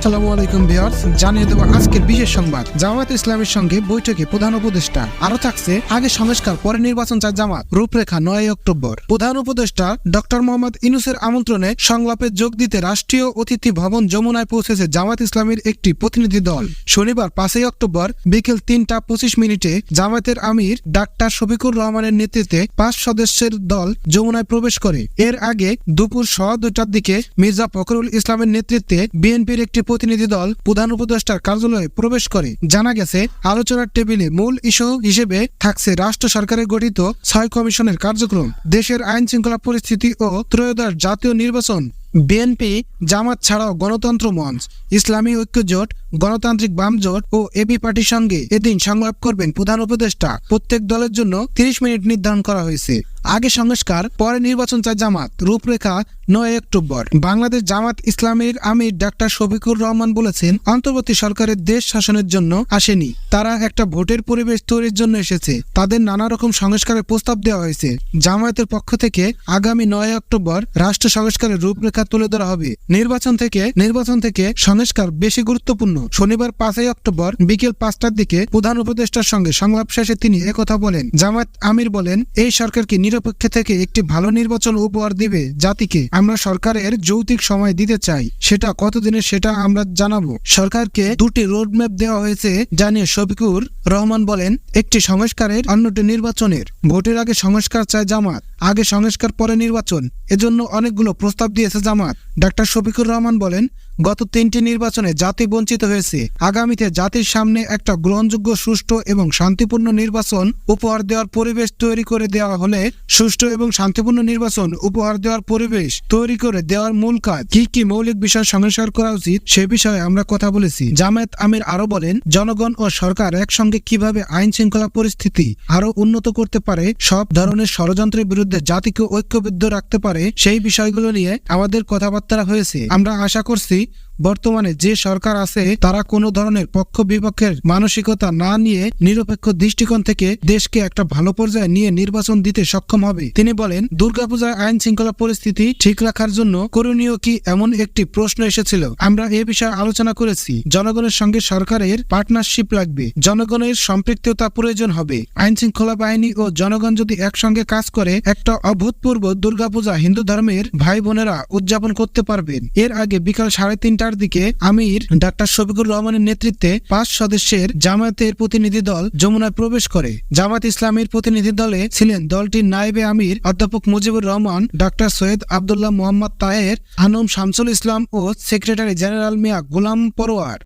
আসসালামু আলাইকুম ভিউয়ার্স, জানিয়ে দেব আজকের বিশেষ সংবাদ। জামায়াত ইসলামের সঙ্গে বৈঠকে প্রধান উপদেষ্টা। আরো থাকছে আগে সংস্কার পরে নির্বাচন চায় জামাত, রূপরেখা 9 অক্টোবর। প্রধান উপদেষ্টা ডক্টর মোহাম্মদ ইউনূসের আমন্ত্রণে সংলাপে যোগ দিতে রাষ্ট্রীয় অতিথি ভবন যমুনায় পৌঁছেছে জামায়াত ইসলামের একটি প্রতিনিধি দল। শনিবার 5 অক্টোবর বিকেল 3:25 জামায়াতের আমির ডাক্তার শফিকুর রহমানের নেতৃত্বে 5 সদস্যের দল যমুনায় প্রবেশ করে। এর আগে দুপুর 2:15টার দিকে মির্জা ফখরুল ইসলামের নেতৃত্বে বিএনপির একটি প্রতিনিধি দল প্রধান উপদেষ্টার কার্যালয়ে প্রবেশ করে। জানা গেছে, আলোচনার টেবিলে মূল ইস্যু হিসেবে থাকছে রাষ্ট্র সরকারের গঠিত 6 কমিশনের কার্যক্রম, দেশের আইন শৃঙ্খলা পরিস্থিতি ও ত্রয়োদশ জাতীয় নির্বাচন। বিএনপি, জামাত ছাড়াও গণতন্ত্র মঞ্চ, ইসলামী ঐক্য জোট, গণতান্ত্রিক বাম জোট ও এবি পার্টির সঙ্গে এদিন সংলাপ করবেন প্রধান উপদেষ্টা। প্রত্যেক দলের জন্য 30 মিনিট নির্ধারণ করা হয়েছে। আগে সংস্কার পরে নির্বাচন চায় জামাত, রূপরেখা 9 অক্টোবর। বাংলাদেশ জামাত ইসলামের আমির ডাক্তার শফিকুর রহমান বলেছেন, অন্তর্বর্তী সরকারের দেশ শাসনের জন্য আসেনি, তারা একটা ভোটের পরিবেশ তৈরির জন্য এসেছে। তাদের নানা রকম সংস্কারের প্রস্তাব দেওয়া হয়েছে। জামায়াতের পক্ষ থেকে আগামী 9 অক্টোবর রাষ্ট্র সংস্কারের রূপরেখা তুলে ধরা হবে। নির্বাচন থেকে সংস্কার বেশি গুরুত্বপূর্ণ। শনিবার 5 অক্টোবর বিকেল 5টার দিকে প্রধান উপদেষ্টার সঙ্গে সংলাপ শেষে তিনি একথা বলেন। জামায়াত আমির বলেন, এই সরকারকে নিরপেক্ষ থেকে একটি ভালো নির্বাচন উপহার দিবে জাতিকে। আমরা সরকারের যৌক্তিক সময় দিতে চাই, সেটা কতদিনের সেটা আমরা জানাবো। সরকারকে 2টি রোডম্যাপ দেওয়া হয়েছে জানিয়ে শফিকুর রহমান বলেন, একটি সংস্কারের, অন্যটি নির্বাচনের। ভোটের আগে সংস্কার চায় জামাত, আগে সংস্কার পরে নির্বাচন, এজন্য অনেকগুলো প্রস্তাব দিয়েছে জামাত। ডাক্তার শফিকুর রহমান বলেন, গত 3টি নির্বাচনে জাতি বঞ্চিত হয়েছে। আগামীতে জাতির সামনে একটা গ্রহণযোগ্য, সুষ্ঠু এবং শান্তিপূর্ণ নির্বাচন উপহার দেওয়ার পরিবেশ তৈরি করে দেওয়া হলে, সুষ্ঠু এবং শান্তিপূর্ণ নির্বাচন উপহার দেওয়ার পরিবেশ তৈরি করে দেওয়ার মূল কাজ কি কি মৌলিক বিষয় সংস্কার করা উচিত সে বিষয়ে আমরা কথা বলেছি। জামায়াত আমির আরো বলেন, জনগণ ও সরকার একসঙ্গে কিভাবে আইন শৃঙ্খলা পরিস্থিতি আরো উন্নত করতে পারে, সব ধরনের ষড়যন্ত্রের বিরুদ্ধে জাতিকে ঐক্যবদ্ধ রাখতে পারে, সেই বিষয়গুলো নিয়ে আমাদের কথাবার্তা হয়েছে। আমরা আশা করছি বর্তমানে যে সরকার আছে তারা কোনো ধরনের পক্ষ বিপক্ষের মানসিকতা না নিয়ে নিরপেক্ষ দৃষ্টিকোণ থেকে দেশকে একটা ভালো পর্যায়ে নিয়ে নির্বাচন দিতে সক্ষম হবে। তিনি বলেন, দুর্গাপূজায় আইন শৃঙ্খলা পরিস্থিতি ঠিক রাখার জন্য করণীয় কি, এমন একটি প্রশ্ন এসেছিল। আমরা এ বিষয়ে আলোচনা করেছি। জনগণের সঙ্গে সরকারের পার্টনারশিপ লাগবে, জনগণের সম্পৃক্ততা প্রয়োজন হবে। আইন শৃঙ্খলা বাহিনী ও জনগণ যদি একসঙ্গে কাজ করে, একটা অভূতপূর্ব দুর্গাপূজা হিন্দু ধর্মের ভাই বোনেরা উদযাপন করতে পারবেন। এর আগে বিকাল 3:30টার দিকে আমির ডাক্তার শফিকুর রহমানের নেতৃত্বে 5 সদস্যের জামায়াতের প্রতিনিধি দল যমুনায় প্রবেশ করে। জামায়াত ইসলামের প্রতিনিধি দলে ছিলেন দলটির নায়েবে আমির অধ্যাপক মুজিবুর রহমান, ডাক্তার সৈয়দ আব্দুল্লাহ মোহাম্মদ তাহের, আনম শামসুল ইসলাম ও সেক্রেটারি জেনারেল মিয়া গোলাম পরোয়ার।